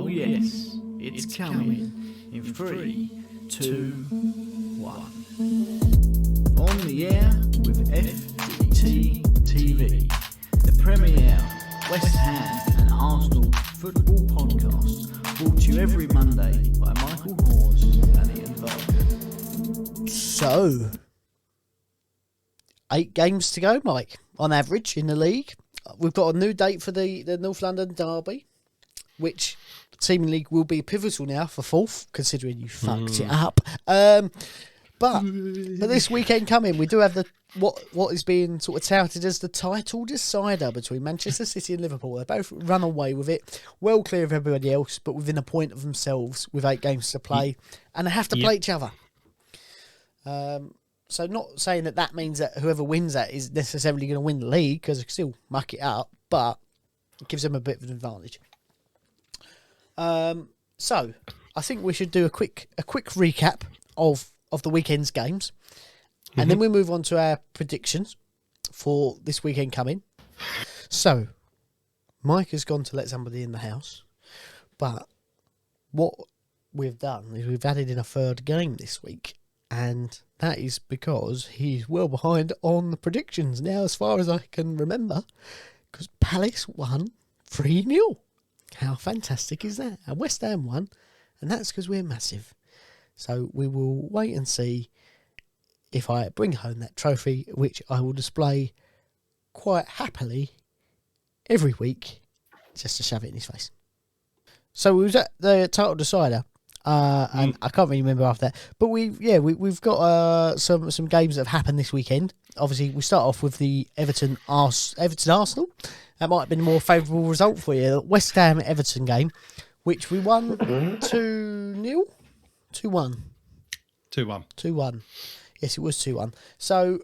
Oh yes, it's coming in 3, 2, 1. On the air with FBT TV, the premier West Ham and Arsenal football podcast, brought to you every Monday by Michael Hawes and Ian Clark. So, 8 games to go, Mike, on average in the league. We've got a new date for the North London derby, which seemingly will be pivotal now for fourth, considering you fucked it up. But this weekend coming, we do have the what is being sort of touted as the title decider between Manchester City and Liverpool. They both run away with it, well clear of everybody else, but within a point of themselves with 8 games to play, and they have to play each other. So not saying that means that whoever wins that is necessarily going to win the league, because they can still muck it up, but it gives them a bit of an advantage. So I think we should do a quick recap of the weekend's games, and then we move on to our predictions for this weekend coming. So Mike has gone to let somebody in the house, but what we've done is we've added in a third game this week, and that is because he's well behind on the predictions now, as far as I can remember, because Palace won 3-0. How fantastic is that? And West Ham won, and that's because we're massive. So we will wait and see if I bring home that trophy, which I will display quite happily every week, just to shove it in his face. So we was at the title decider, and I can't really remember after that. But we've got some games that have happened this weekend. Obviously, we start off with the Everton Arsenal. That might have been a more favourable result for you. West Ham Everton game, which we won 2-0? 2-1. 2-1. 2-1. Yes, it was 2-1. So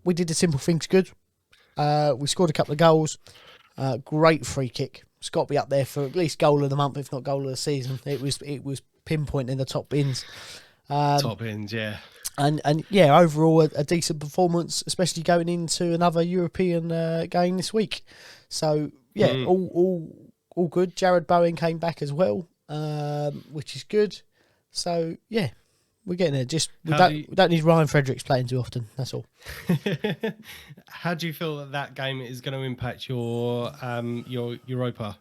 we did the simple things good. We scored a couple of goals. Great free kick. It's got to be up there for at least goal of the month, if not goal of the season. It was pinpointing the top bins. Top bins, yeah. And yeah, overall a decent performance, especially going into another European game this week. So yeah, all good. Jared Bowen came back as well, which is good. So yeah, we're getting there. Just we don't need Ryan Fredericks playing too often. That's all. How do you feel that game is going to impact your Europa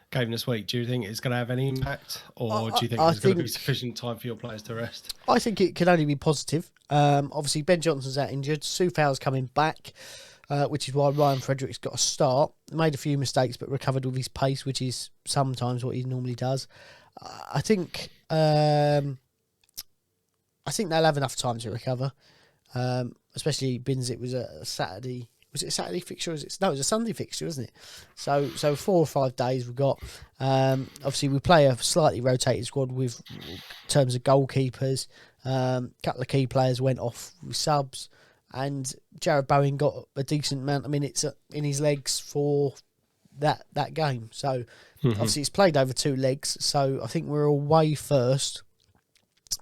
game this week? Do you think it's going to have any impact, or do you think there's going to be sufficient time for your players to rest? I think it can only be positive. Obviously, Ben Johnson's out injured. Soufal's coming back, which is why Ryan Fredericks got a start. Made a few mistakes, but recovered with his pace, which is sometimes what he normally does. I think they'll have enough time to recover, especially Binns. It was a Saturday. Was it a Saturday fixture? It was a Sunday fixture, wasn't it? So 4 or 5 days we've got. Obviously, we play a slightly rotated squad with terms of goalkeepers. Couple of key players went off with subs, and Jared Bowen got a decent amount of minutes in his legs for that game. So obviously, it's played over 2 legs. So I think we're away first.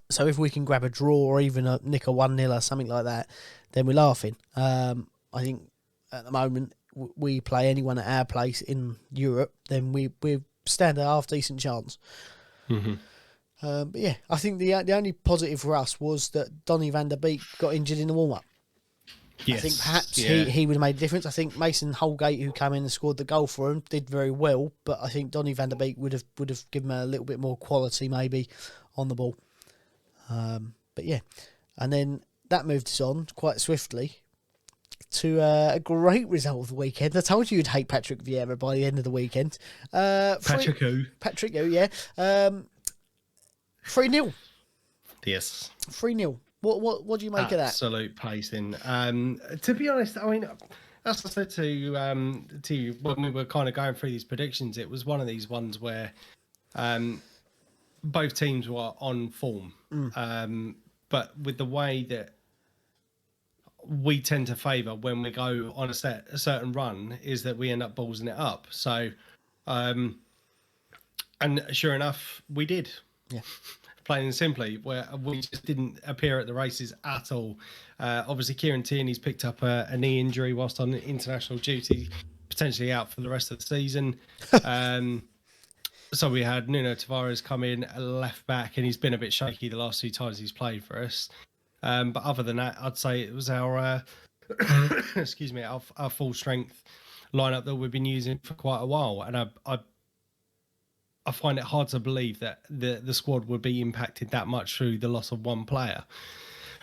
So if we can grab a draw or even nick a 1-0 or something like that, then we're laughing. I think at the moment we play anyone at our place in Europe, then we stand a half decent chance. But yeah, I think the only positive for us was that Donny van der Beek got injured in the warm up. Yes, I think perhaps he would have made a difference. I think Mason Holgate, who came in and scored the goal for him, did very well. But I think Donny van der Beek would have given him a little bit more quality maybe on the ball. But yeah, and then that moved us on quite swiftly to a great result of the weekend. I told you you'd hate Patrick Vieira by the end of the weekend. Patrick who? Patrick who, yeah. 3-0. Yes. 3-0. What do you make of that? Absolute pacing. To be honest, I mean, as I said to you when we were kind of going through these predictions, it was one of these ones where both teams were on form. But with the way that we tend to favour when we go on a certain run is that we end up ballsing it up. So, and sure enough, we did. Yeah. Plain and simply, where we just didn't appear at the races at all. Obviously, Kieran Tierney's picked up a knee injury whilst on international duty, potentially out for the rest of the season. So we had Nuno Tavares come in left back, and he's been a bit shaky the last 2 times he's played for us. But other than that, I'd say it was our excuse me, our full strength lineup that we've been using for quite a while. And I find it hard to believe that the squad would be impacted that much through the loss of one player.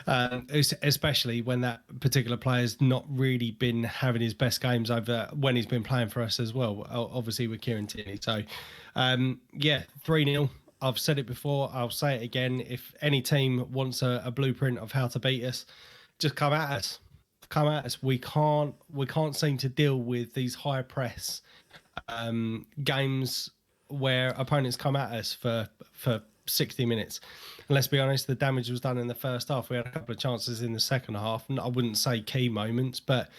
Especially when that particular player's not really been having his best games over when he's been playing for us as well, obviously with Kieran Tierney. So, 3-0. I've said it before, I'll say it again. If any team wants a blueprint of how to beat us, just come at us. Come at us. We can't seem to deal with these high press games where opponents come at us for 60 minutes. And let's be honest, the damage was done in the first half. We had a couple of chances in the second half, and I wouldn't say key moments, but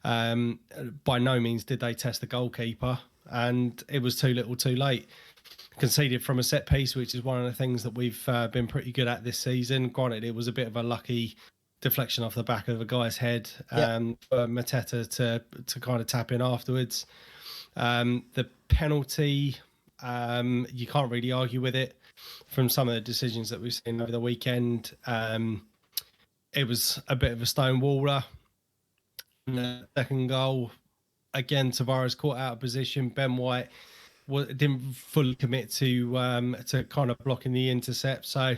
by no means did they test the goalkeeper, and it was too little too late. Conceded from a set piece, which is one of the things that we've been pretty good at this season. Granted, it was a bit of a lucky deflection off the back of a guy's head for Mateta to kind of tap in afterwards. The penalty, you can't really argue with it. From some of the decisions that we've seen over the weekend, it was a bit of a stonewaller. The second goal, again, Tavares caught out of position. Ben White didn't fully commit to kind of blocking the intercept. So,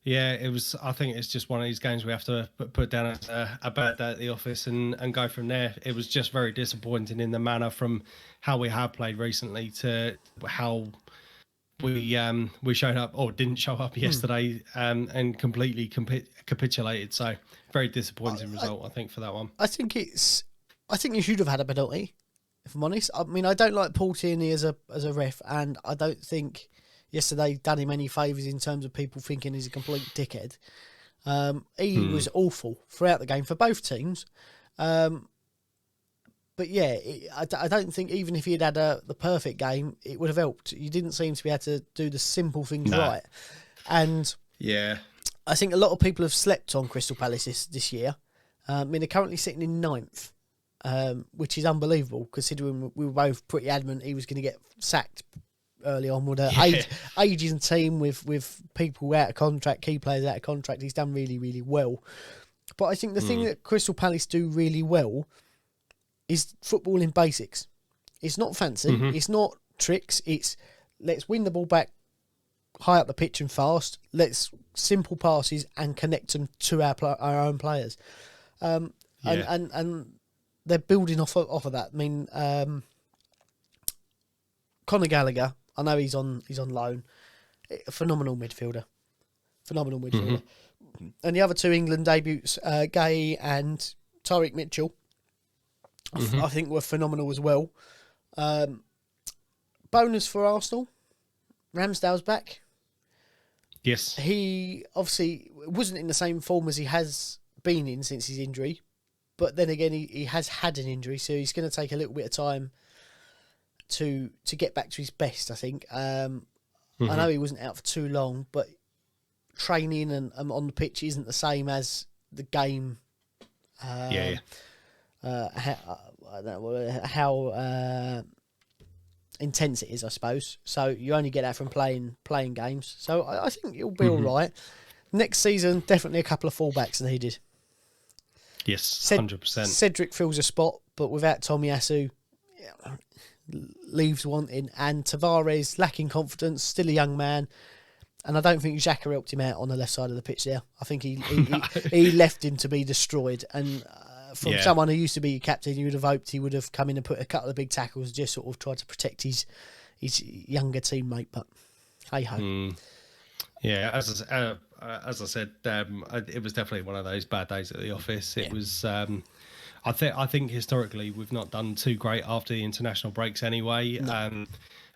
yeah, it was. I think it's just one of these games we have to put down as a bad day at the office and go from there. It was just very disappointing in the manner from how we have played recently to how we showed up or didn't show up yesterday and completely capitulated. So very disappointing result, I think, for that one. I think you should have had a penalty, if I'm honest. I mean, I don't like Paul Tierney as a ref, and I don't think yesterday done him any favours in terms of people thinking he's a complete dickhead. He was awful throughout the game for both teams. But yeah, I don't think even if he had the perfect game, it would have helped. You didn't seem to be able to do the simple things right. And yeah, I think a lot of people have slept on Crystal Palace this year. I mean, they're currently sitting in 9th, which is unbelievable considering we were both pretty adamant he was going to get sacked early on with an aging team with people out of contract, key players out of contract. He's done really, really well. But I think the thing that Crystal Palace do really well is football in basics. It's not fancy. It's not tricks. It's let's win the ball back high up the pitch and fast. Let's simple passes and connect them to our own players. And they're building off of that. I mean, Conor Gallagher, I know he's on loan. A phenomenal midfielder. And the other 2 England debuts, Gay and Tyrick Mitchell, I think were phenomenal as well. Bonus for Arsenal, Ramsdale's back. Yes. He obviously wasn't in the same form as he has been in since his injury, but then again, he has had an injury, so he's going to take a little bit of time to get back to his best, I think. I know he wasn't out for too long, but training and on the pitch isn't the same as the game. I don't know how intense it is, I suppose. So you only get that from playing games. So I think it'll be all right. Next season, definitely a couple of fullbacks needed. Yes, 100%. Cedric fills a spot, but without Tomiyasu, leaves wanting. And Tavares, lacking confidence, still a young man. And I don't think Xhaka helped him out on the left side of the pitch there. I think he left him to be destroyed. And from someone who used to be captain, you would have hoped he would have come in and put a couple of big tackles, just sort of tried to protect his younger teammate. But hey ho. Yeah, as I said, it was definitely one of those bad days at the office. It was. I think historically we've not done too great after the international breaks anyway. No.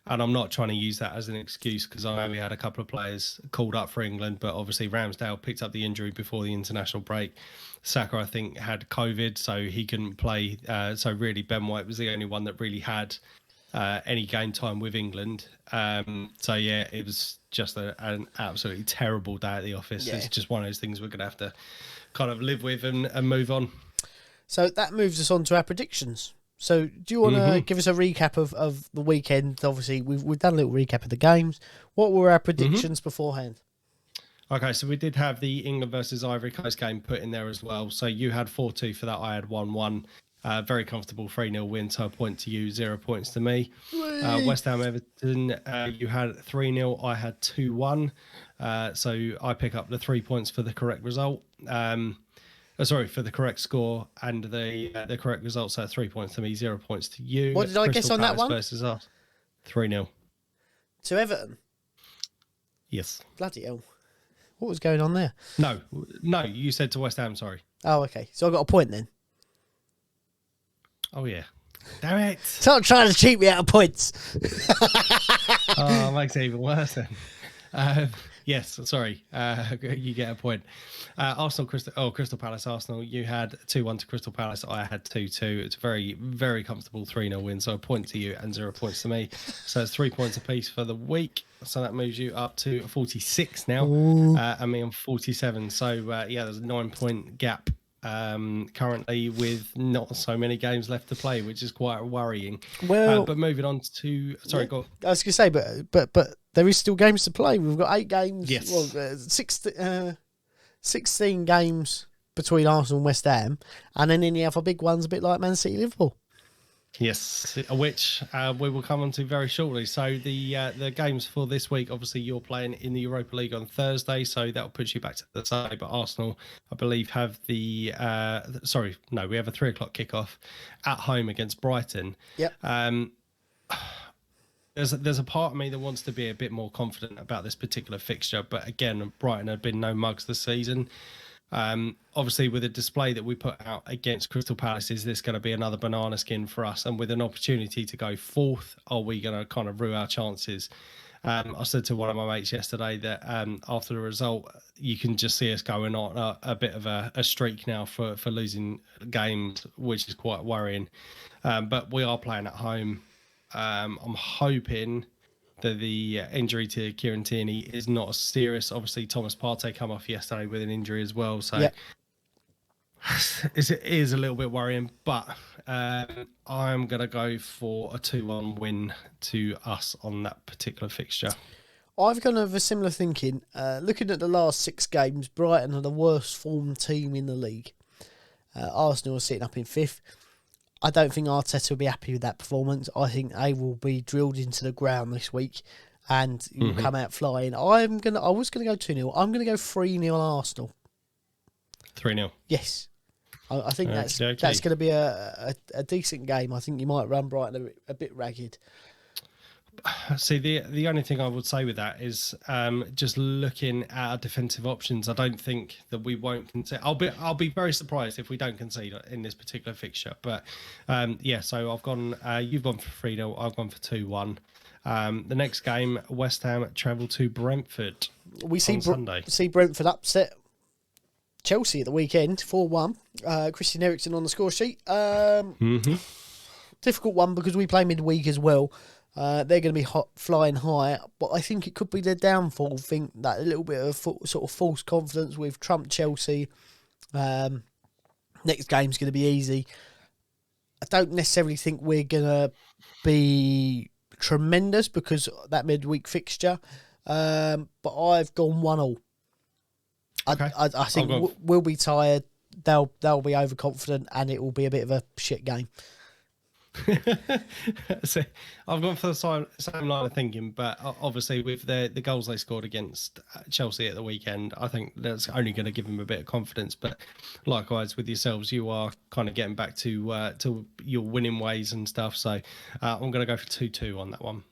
And I'm not trying to use that as an excuse because I know we had a couple of players called up for England, but obviously Ramsdale picked up the injury before the international break. Saka, I think, had COVID, so he couldn't play. So really, Ben White was the only one that really had any game time with England. So yeah, it was just an absolutely terrible day at the office. Yeah. It's just one of those things we're going to have to kind of live with and move on. So that moves us on to our predictions. So do you want to give us a recap of the weekend? Obviously, we've done a little recap of the games. What were our predictions beforehand? Okay, so we did have the England versus Ivory Coast game put in there as well. So you had 4-2 for that. I had 1-1. Very comfortable 3-0 win. So a point to you, 0 points to me. West Ham Everton, you had 3-0. I had 2-1. So I pick up the 3 points for the correct result. For the correct score and the correct result. So 3 points to me, 0 points to you. What did I guess on that one? Versus us. 3-0. To Everton? Yes. Bloody hell. What was going on there? No, you said to West Ham, sorry. Oh, okay. So I got a point then. Oh, yeah. Damn it. Stop trying to cheat me out of points. Oh, it makes it even worse then. Yes, sorry. You get a point. Crystal Palace, Arsenal. You had 2-1 to Crystal Palace. I had 2-2. It's a very, very comfortable 3-0 win. So a point to you and 0 points to me. So it's 3 points apiece for the week. So that moves you up to 46 now. And me on 47. So, there's a 9-point gap currently with not so many games left to play, which is quite worrying. Well, but moving on to... Sorry, go on. I was going to say, but there is still games to play. We've got 8 games. Yes. Well, 16 games between Arsenal and West Ham, and then any other big ones, a bit like Man City, Liverpool. Yes, which we will come on to very shortly. So the games for this week, obviously you're playing in the Europa League on Thursday, so that'll put you back to the Sunday. But Arsenal, I believe, have we have a 3:00 kickoff at home against Brighton. Yep. There's a part of me that wants to be a bit more confident about this particular fixture, but again, Brighton have been no mugs this season. Obviously, with the display that we put out against Crystal Palace, is this going to be another banana skin for us? And with an opportunity to go fourth, are we going to kind of rue our chances? I said to one of my mates yesterday that after the result, you can just see us going on a bit of a streak now for losing games, which is quite worrying. But we are playing at home. I'm hoping that the injury to Kieran Tierney is not as serious. Obviously, Thomas Partey come off yesterday with an injury as well. So it is a little bit worrying, but I'm going to go for a 2-1 win to us on that particular fixture. I've gone over similar thinking. Looking at the last 6 games, Brighton are the worst formed team in the league. Arsenal are sitting up in 5th. I don't think Arteta will be happy with that performance. I think they will be drilled into the ground this week and will come out flying. I was gonna go 2-0. I'm gonna go 3-0 Arsenal. 3-0. Yes. I think that's going to be a decent game. I think you might run Brighton a bit ragged. See, the only thing I would say with that is just looking at our defensive options. I don't think that we won't concede. I'll be very surprised if we don't concede in this particular fixture. But so I've gone. You've gone for 3-0. I've gone for 2-1. The next game, West Ham travel to Brentford. We see Sunday. See Brentford upset Chelsea at the weekend, 4-1. Christian Eriksen on the score sheet. Difficult one because we play midweek as well. They're going to be flying high, but I think it could be their downfall. Think that a little bit of sort of false confidence with Trump Chelsea. Next game's going to be easy. I don't necessarily think we're going to be tremendous because of that midweek fixture, but I've gone 1-1. Okay. I think we'll be tired. They'll be overconfident, and it will be a bit of a shit game. So I've gone for the same line of thinking, but obviously with the goals they scored against Chelsea at the weekend, I think that's only going to give them a bit of confidence. But likewise with yourselves, you are kind of getting back to your winning ways and stuff. So I'm going to go for 2-2 on that one.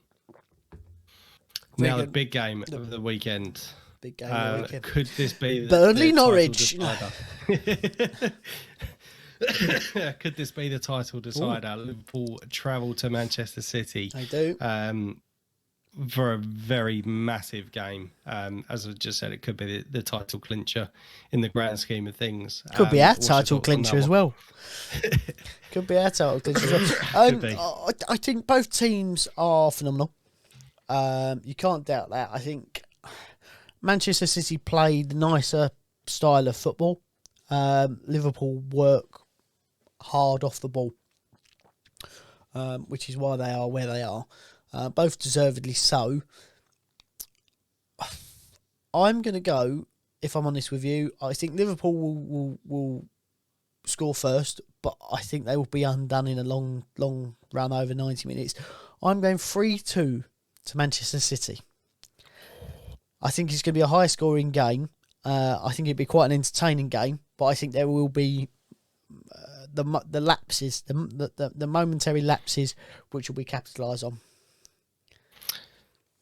Now the big game of the weekend. Big game of the weekend. Could this be Burnley Norwich? Could this be the title decider? Ooh. Liverpool travel to Manchester City. They do. For a very massive game. As I just said, it could be the title clincher in the grand scheme of things. Could be our title clincher as well. Could be our title clincher as well. I think both teams are phenomenal. You can't doubt that. I think Manchester City play the nicer style of football. Liverpool work hard off the ball. which is why they are where they are. Both deservedly so. I'm going to go, if I'm honest with you, I think Liverpool will score first, but I think they will be undone in a long run over 90 minutes. I'm going 3-2 to Manchester City. I think it's going to be a high-scoring game. I think it'll be quite an entertaining game, but I think there will be the lapses, the momentary lapses, which will be capitalised on.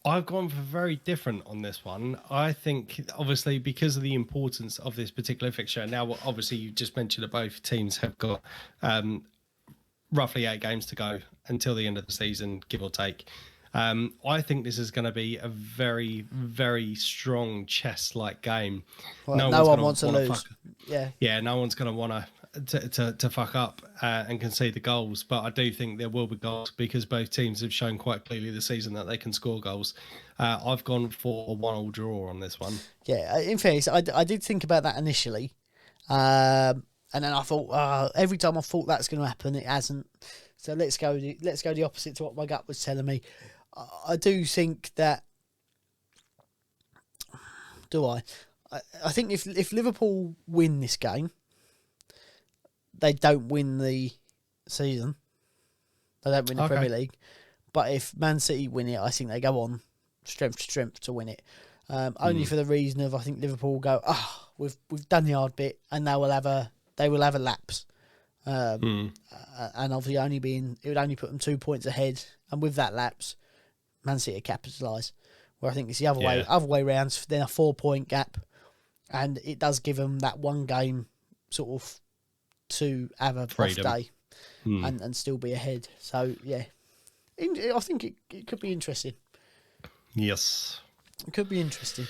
I've gone for very different on this one. I think, obviously, because of the importance of this particular fixture, now, obviously, you just mentioned that both teams have got roughly 8 games to go until the end of the season, give or take. I think this is going to be a very, very strong chess-like game. Well, no one wants to lose. Yeah, no one's going to want to fuck up and concede the goals. But I do think there will be goals because both teams have shown quite clearly this season that they can score goals. I've gone for a 1-1 draw on this one. Yeah, in fairness, I did think about that initially. And then I thought, every time I thought that's going to happen, it hasn't. So let's go the opposite to what my gut was telling me. I do think that. Do I? I think if Liverpool win this game, they don't win the season. They don't win the Premier League. But if Man City win it, I think they go on strength to strength to win it. Only for the reason of I think Liverpool will go, we've done the hard bit, and they will have a lapse. And obviously it would only put them 2 points ahead, and with that lapse, Man City capitalise. Where I think it's the other way round. Then a 4-point gap, and it does give them that one game sort of to have a off day and still be ahead. So yeah, I think it could be interesting. Yes. It could be interesting.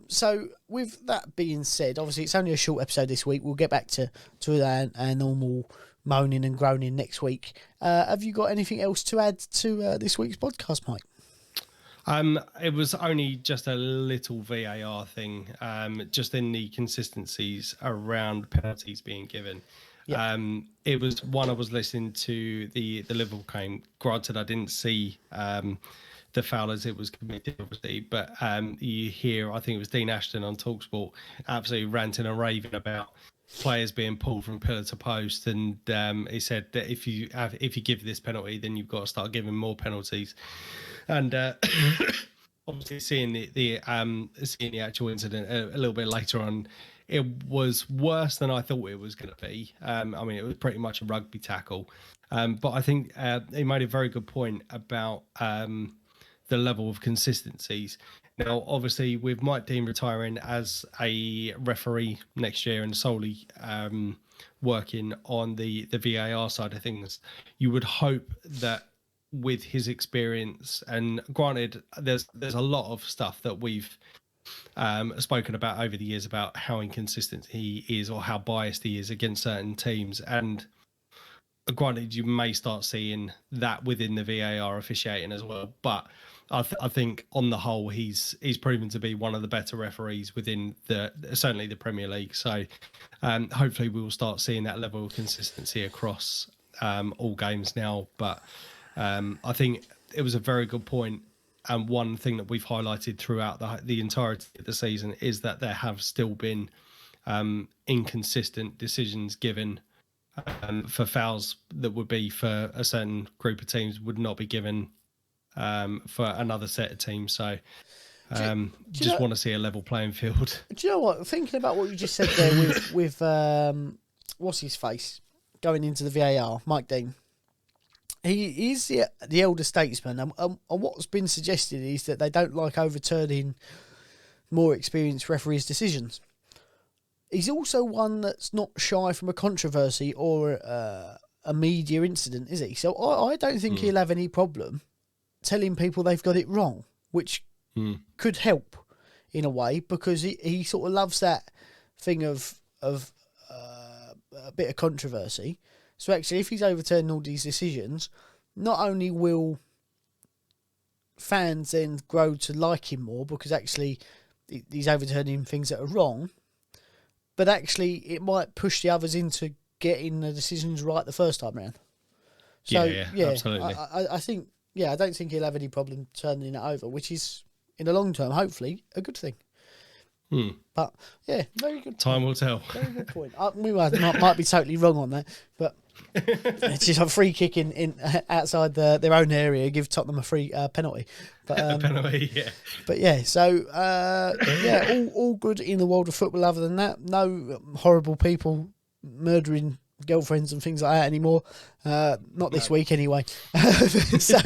So with that being said, obviously it's only a short episode this week. We'll get back to our normal moaning and groaning next week. Have you got anything else to add to this week's podcast, Mike? It was only just a little VAR thing, just in the consistencies around penalties being given. Yeah. It was one I was listening to the Liverpool game. Granted, I didn't see the foul as it was committed, obviously, but you hear, I think it was Dean Ashton on TalkSport, absolutely ranting and raving about players being pulled from pillar to post, and he said that if you give this penalty, then you've got to start giving more penalties. And obviously, seeing the actual incident a little bit later on, it was worse than I thought it was going to be. I mean, it was pretty much a rugby tackle, but I think he made a very good point about the level of consistencies. Now, obviously, with Mike Dean retiring as a referee next year and solely working on the VAR side of things, you would hope that with his experience, and granted, there's a lot of stuff that we've spoken about over the years about how inconsistent he is or how biased he is against certain teams, and granted, you may start seeing that within the VAR officiating as well, but I think on the whole, he's proven to be one of the better referees within certainly the Premier League. So hopefully we will start seeing that level of consistency across all games now. But I think it was a very good point. And one thing that we've highlighted throughout the entirety of the season is that there have still been inconsistent decisions given for fouls that would be for a certain group of teams would not be given for another set of teams. So just want to see a level playing field. Do you know what? Thinking about what you just said there with what's his face going into the VAR, Mike Dean. He is the elder statesman, and what's been suggested is that they don't like overturning more experienced referees' decisions. He's also one that's not shy from a controversy or a media incident, is he? So I don't think he'll have any problem telling people they've got it wrong, which could help in a way, because he sort of loves that thing of a bit of controversy. So actually, if he's overturning all these decisions, not only will fans then grow to like him more because actually he's overturning things that are wrong, but actually it might push the others into getting the decisions right the first time around. So Yeah, absolutely. I think I don't think he'll have any problem turning it over, which is in the long term hopefully a good thing. But yeah, very good. Time will tell. Very good point. We might be totally wrong on that, but it's just a free kick in outside their own area, give Tottenham a free penalty. But A penalty, yeah. But yeah, so all good in the world of football. Other than that, no horrible people murdering girlfriends and things like that anymore. Not this week anyway. So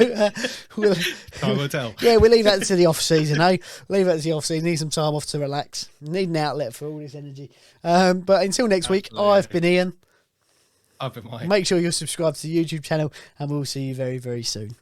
we'll Time will tell. yeah, we'll leave that to the off season. Leave that to the off season. Need some time off to relax. Need an outlet for all this energy. But until next week, I've been Ian. I've been Mike. Make sure you're subscribed to the YouTube channel, and we'll see you very, very soon.